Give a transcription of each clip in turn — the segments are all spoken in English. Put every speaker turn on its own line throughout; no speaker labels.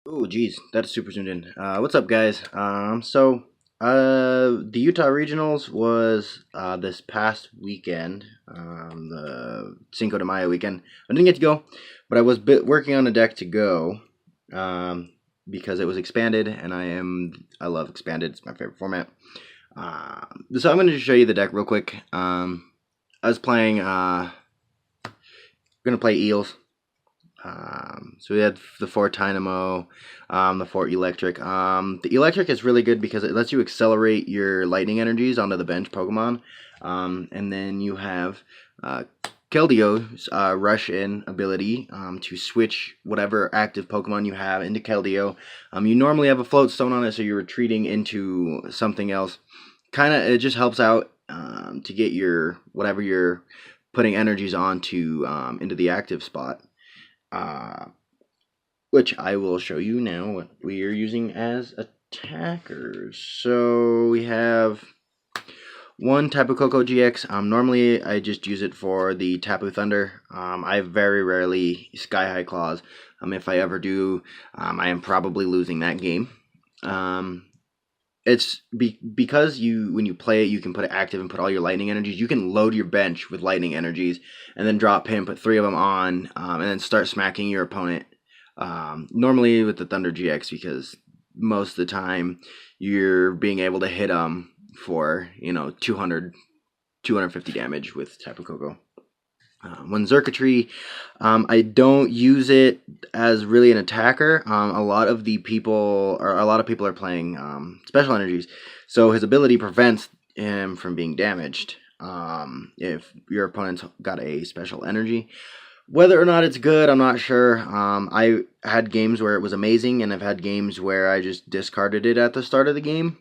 Oh, geez, that's super zoomed in. What's up, guys? The Utah Regionals was this past weekend, the Cinco de Mayo weekend. I didn't get to go, but I was working on a deck to go, because it was expanded, and I love expanded. It's my favorite format. So I'm going to show you the deck real quick. I was playing. Going to play Eels. So we had the 4 Dynamo, the 4 Electric. The Electric is really good because it lets you accelerate your lightning energies onto the bench Pokemon. And then you have Keldeo's Rush In ability to switch whatever active Pokemon you have into Keldeo. You normally have a Float Stone on it, so you're retreating into something else. It just helps out to get your whatever you're putting energies onto into the active spot. Uh, which I will show you now what we are using as attackers. So we have one Tapu Koko GX. Normally I just use it for the Tapu Thunder. I very rarely Sky High Claws. If I ever do, I am probably losing that game. It's because when you play it, you can put it active and put all your lightning energies. You can load your bench with lightning energies and then drop him, put 3 of them on, and then start smacking your opponent. Normally with the Thunder GX, because most of the time you're being able to hit them for 200, 250 damage with Tapu Koko. One Xurkitree, I don't use it as really an attacker. A lot of people are playing special energies, so his ability prevents him from being damaged. If your opponent's got a special energy, whether or not it's good, I'm not sure. I had games where it was amazing, and I've had games where I just discarded it at the start of the game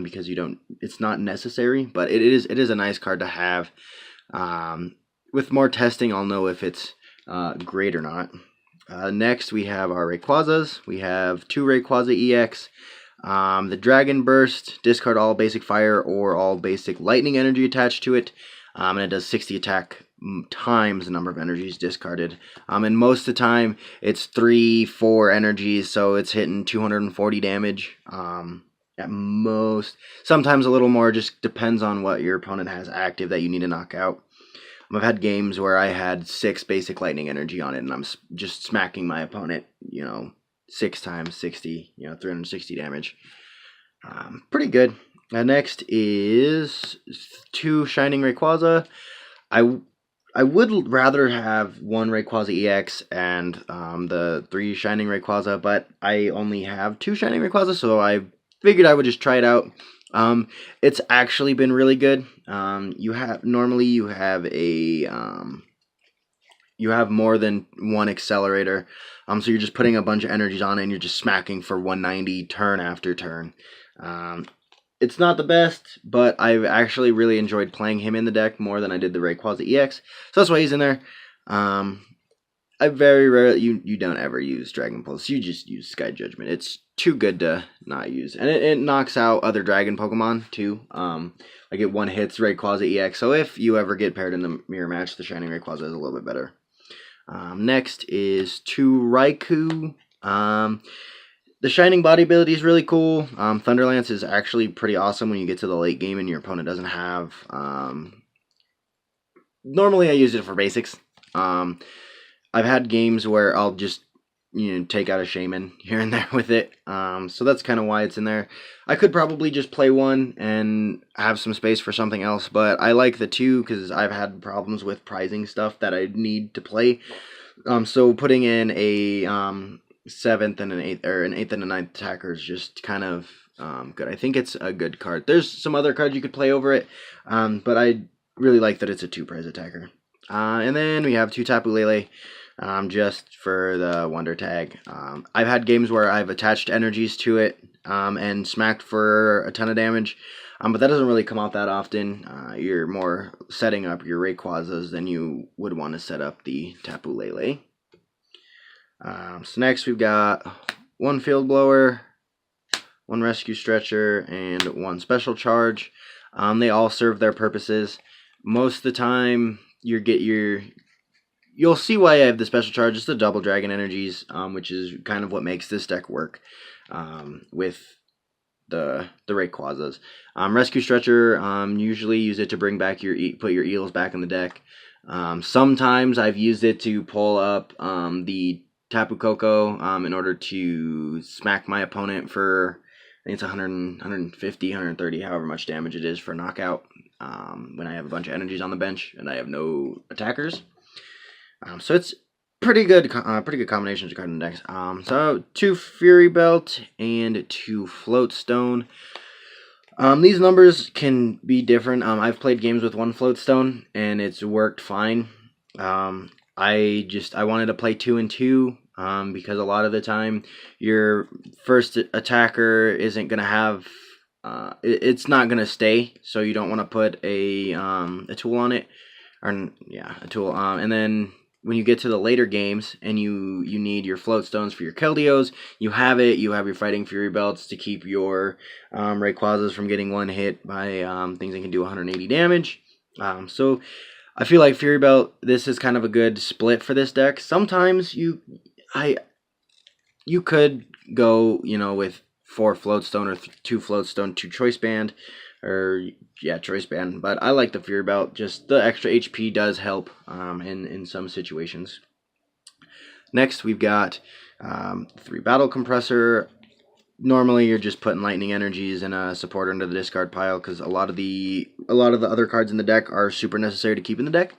because it's not necessary. But it is a nice card to have. With more testing, I'll know if it's great or not. Next, we have our Rayquazas. We have 2 Rayquaza EX. The Dragon Burst, discard all basic fire or all basic lightning energy attached to it. And it does 60 attack times the number of energies discarded. And most of the time, it's 3-4 energies, so it's hitting 240 damage. At most. Sometimes a little more, just depends on what your opponent has active that you need to knock out. I've had games where I had 6 basic lightning energy on it, and I'm just smacking my opponent, 6 times 60, 360 damage. Pretty good. Next is 2 Shining Rayquaza. I would rather have 1 Rayquaza EX and the 3 Shining Rayquaza, but I only have 2 Shining Rayquaza, so I figured I would just try it out. It's actually been really good. You have more than 1 accelerator. So you're just putting a bunch of energies on it and you're just smacking for 190 turn after turn. It's not the best, but I've actually really enjoyed playing him in the deck more than I did the Rayquaza EX. So that's why he's in there. I very rarely, you don't ever use Dragon Pulse. You just use Sky Judgment. It's too good to not use. And it knocks out other Dragon Pokemon, too. Like it 1-hits Rayquaza EX. So if you ever get paired in the mirror match, the Shining Rayquaza is a little bit better. Next is 2 Raikou. The Shining Body ability is really cool. Thunderlance is actually pretty awesome when you get to the late game and your opponent doesn't have... Normally I use it for basics. I've had games where I'll just, take out a Shaman here and there with it. So that's kind of why it's in there. I could probably just play 1 and have some space for something else, but I like the 2 because I've had problems with prizing stuff that I need to play. So putting in a 7th and an 8th, or an 8th and a 9th attacker is just kind of good. I think it's a good card. There's some other cards you could play over it, but I really like that it's a 2 prize attacker. And then we have 2 Tapu Lele. Just for the Wonder Tag. I've had games where I've attached energies to it and smacked for a ton of damage, but that doesn't really come out that often. You're more setting up your Rayquazas than you would want to set up the Tapu Lele. So next we've got 1 Field Blower, 1 Rescue Stretcher, and 1 Special Charge. They all serve their purposes. Most of the time, you'll see why I have the special charge. It's the double dragon energies, which is kind of what makes this deck work with the Rayquazas. Rescue Stretcher, usually use it to bring back put your eels back in the deck. Sometimes I've used it to pull up the Tapu Koko in order to smack my opponent for, I think it's 100, 150, 130, however much damage it is for knockout when I have a bunch of energies on the bench and I have no attackers. So it's pretty good combinations of card in the decks. So 2 Fury Belt and 2 Float Stone. These numbers can be different. I've played games with 1 Float Stone and it's worked fine. I wanted to play 2 and 2 because a lot of the time your first attacker isn't gonna have it's not gonna stay, so you don't want to put a tool on it, or yeah, a tool. And then when you get to the later games and you need your float stones for your Keldeos, you have your Fighting Fury Belts to keep your Rayquazas from getting one hit by things that can do 180 damage. So I feel like Fury Belt, this is kind of a good split for this deck. Sometimes you could go, with 4 float stone or 2 float stone, 2 choice band, or choice band. But I like the Fury Belt. Just the extra HP does help in some situations. Next, we've got 3 Battle Compressor. Normally, you're just putting lightning energies and a supporter into the discard pile because a lot of the other cards in the deck are super necessary to keep in the deck.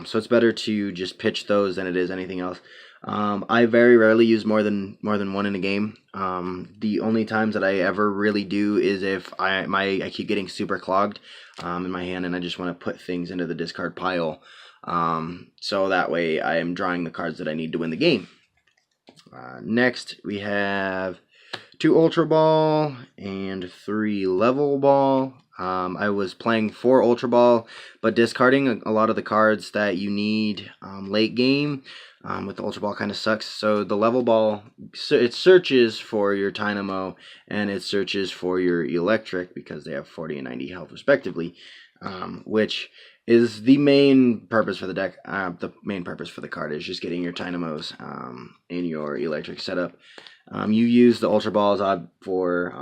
So it's better to just pitch those than it is anything else. I very rarely use more than one in a game. The only times that I ever really do is if I keep getting super clogged in my hand and I just want to put things into the discard pile. So that way I am drawing the cards that I need to win the game. Next we have 2 Ultra Ball and 3 Level Ball. I was playing 4 Ultra Ball, but discarding a lot of the cards that you need late game with the Ultra Ball kind of sucks. So the Level Ball, it searches for your Dynamo and it searches for your Electric because they have 40 and 90 health respectively, which is the main purpose for the deck. The main purpose for the card is just getting your Dynamos in your Electric setup. You use the Ultra Balls for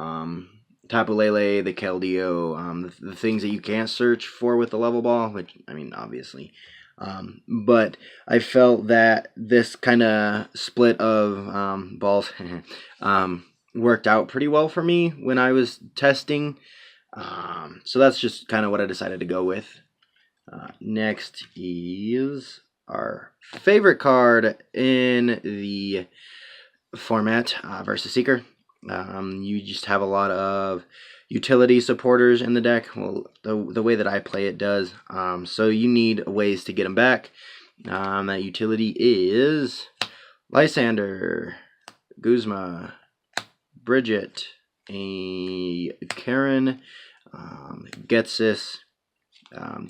Tapu Lele, the Keldeo, the things that you can't search for with the Level Ball, which, I mean, obviously. But I felt that this kind of split of balls worked out pretty well for me when I was testing. So that's just kind of what I decided to go with. Next is our favorite card in the format, Versus Seeker. You just have a lot of utility supporters in the deck. Well, the way that I play it does. So you need ways to get them back. That utility is Lysander, Guzma, Bridget, a Karen, Getsis.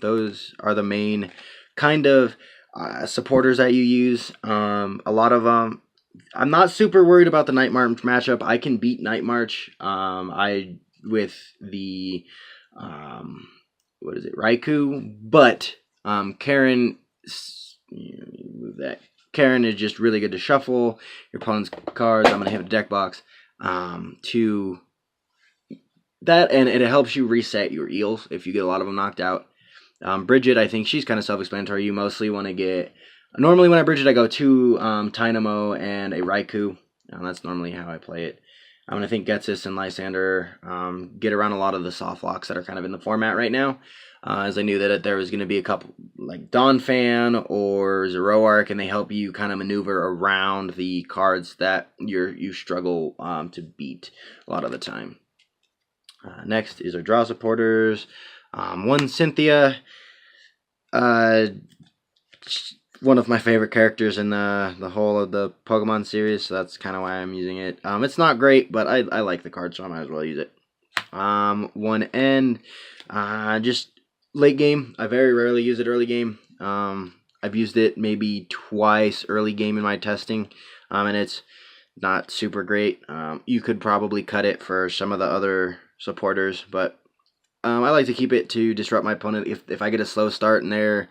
Those are the main kind of supporters that you use. A lot of them. I'm not super worried about the Night March matchup. I can beat Night March. With the Raikou, but Karen. Move that. Karen is just really good to shuffle your opponent's cards. I'm gonna hit a deck box to that, and it helps you reset your eels if you get a lot of them knocked out. Bridget, I think she's kind of self-explanatory. You mostly want to get. Normally, when I Bridget, I go 2 Dynamo and a Raikou. That's normally how I play it. I think Getsis and Lysander get around a lot of the soft locks that are kind of in the format right now. As I knew that there was going to be a couple like Donphan or Zoroark, and they help you kind of maneuver around the cards that you struggle to beat a lot of the time. Next is our draw supporters. 1 Cynthia. One of my favorite characters in the whole of the Pokemon series, so that's kind of why I'm using it. It's not great, but I like the card, so I might as well use it. 1 End, just late game. I very rarely use it early game. I've used it maybe twice early game in my testing, and it's not super great. You could probably cut it for some of the other supporters, but I like to keep it to disrupt my opponent. If I get a slow start and they're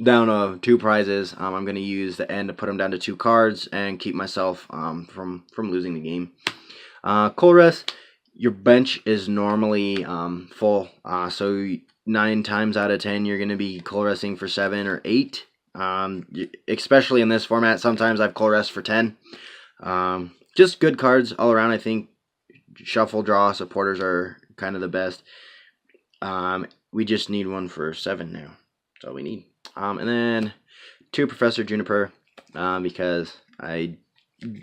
down to 2 prizes. I'm going to use the end to put them down to 2 cards and keep myself from losing the game. Colress, your bench is normally full, so 9 times out of 10 you're going to be Colressing for 7 or 8. Especially in this format, sometimes I've Colress for 10. Just good cards all around. I think shuffle, draw, supporters are kind of the best. We just need one for 7 now. That's all we need. And then 2 Professor Juniper, because I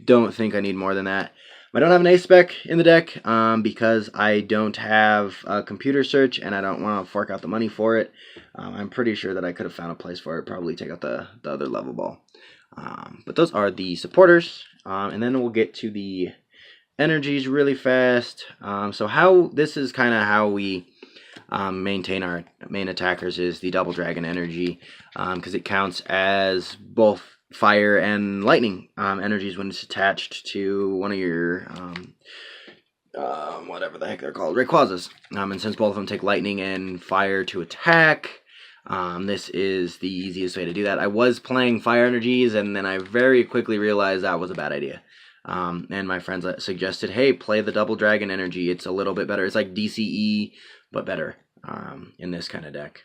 don't think I need more than that. I don't have an ace spec in the deck because I don't have a computer search and I don't want to fork out the money for it. I'm pretty sure that I could have found a place for it, probably take out the other level ball. But those are the supporters, and then we'll get to the energies really fast. So this is kind of how we maintain our main attackers is the double dragon energy, because it counts as both fire and lightning energies when it's attached to one of your whatever the heck they're called, Rayquazas. And since both of them take lightning and fire to attack, this is the easiest way to do that. I was playing fire energies and then I very quickly realized that was a bad idea. And my friends suggested, hey, play the double dragon energy. It's a little bit better. It's like DCE, but better in this kind of deck.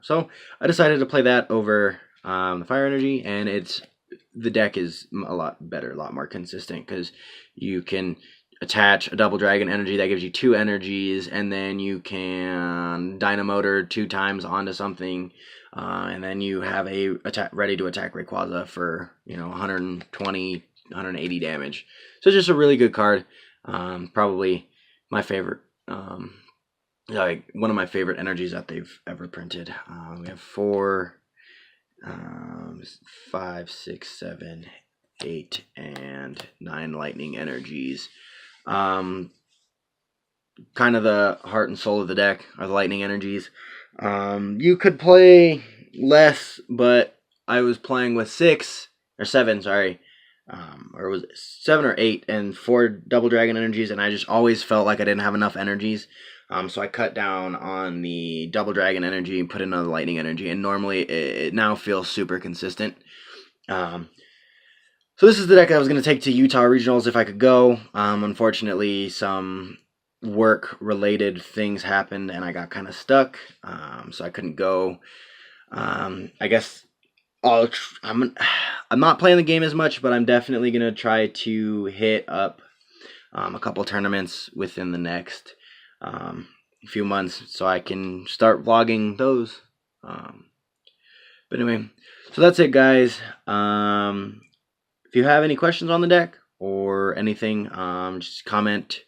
So I decided to play that over the fire energy, and the deck is a lot better, a lot more consistent, because you can attach a double dragon energy that gives you 2 energies, and then you can dynamotor 2 times onto something, and then you have a ready to attack Rayquaza for 120, 180 damage. So it's just a really good card. Probably my favorite. Like one of my favorite energies that they've ever printed. We have 4, 5, 6, 7, 8, and 9 lightning energies. Kind of the heart and soul of the deck are the lightning energies. You could play less, but I was playing with 6 or 7, sorry. Or was it 7 or 8 and 4 double dragon energies, and I just always felt like I didn't have enough energies. So I cut down on the double dragon energy and put in another lightning energy, and normally it now feels super consistent. So this is the deck I was going to take to Utah Regionals if I could go. Unfortunately, some work-related things happened, and I got kind of stuck, so I couldn't go. I guess I'm not playing the game as much, but I'm definitely going to try to hit up a couple tournaments within the next few months so I can start vlogging those. But anyway, so that's it, guys. If you have any questions on the deck or anything, just comment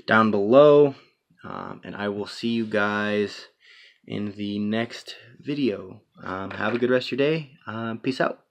down below, and I will see you guys in the next video. Have a good rest of your day. Peace out.